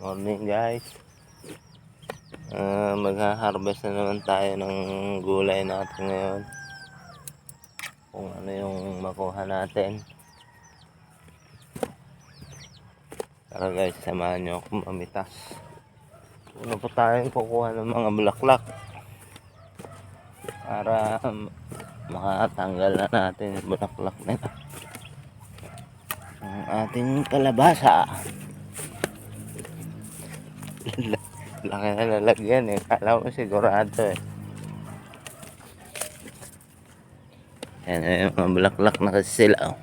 Morning guys. Magha-harvest na naman tayo ng gulay natin ngayon. Kung ano yung makuha natin. Tara guys, samahan nyo akong mamitas. Una po tayong kukuha ng mga bulaklak para makatanggal na natin yung bulaklak nila. Ang ating kalabasa. Laki na lalagyan eh. Kala mo sigurado eh. Yan yung mga bulaklak na kasi sila oh.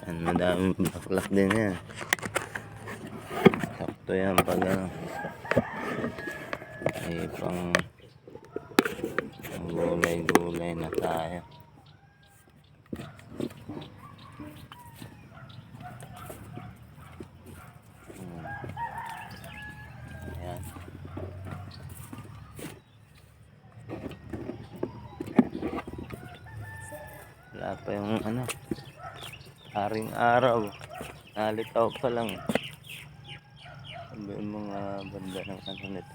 Yan, madaming bulaklak din yan. Sakto yan pag ano ay pang gulay na tayo. Ayan. Wala pa yung ano, haring araw, nalitaw pa lang. Sabi yung mga banda ng ano nito.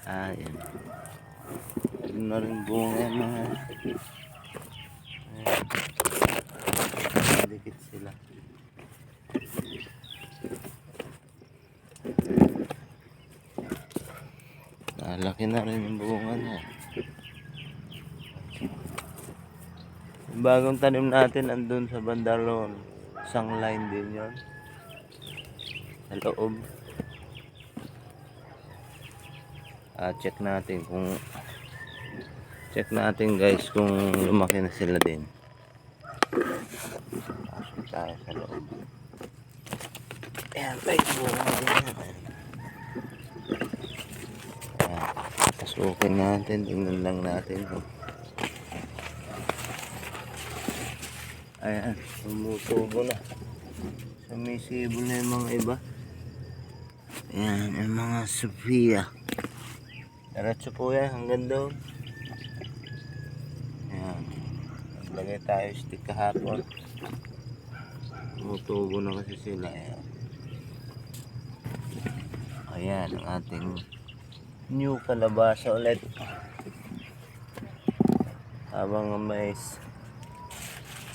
Ayan. Pwede na rin bunga yung mga dikit sila. Nalaki na rin yung bunga niya. Yung bagong tanim natin andun sa bandalon. Isang line din yon sa loob. Check natin guys kung lumaki na sila din. Pasok tayo sa loob. Ayan, may bunga din yan. Ayan, pasukin natin, tingnan lang natin. Ayan, tumutubo na. Sumisibo na yung mga iba. Ayan, yung mga Sophia. Diretso po yan, hanggang doon. Ayan. Naglagay tayo stick kahapon. Tumutubo na kasi sila. Ayan. Ayan, ang ating new kalabasa ulit. Habang mais.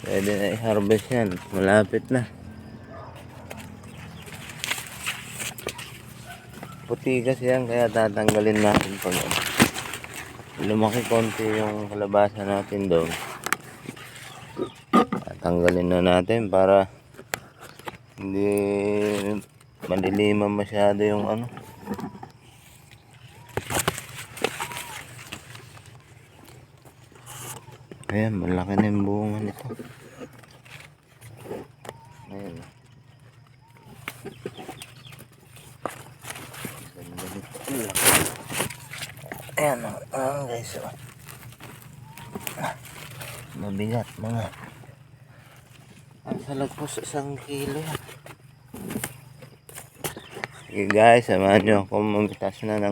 Pwede na i-harvest yan. Malapit na. Puti kasi yan, kaya tatanggalin natin pag lumaki konti yung kalabasa natin doon. Tatanggalin na natin para hindi maliliman masyado yung ano. Ayan, malaki na yung bunga nito. Ayan. Ayan guys, mabigat mga sa lagpos 1 kilo yan. Sige guys, samahan nyo ako mamitas na ng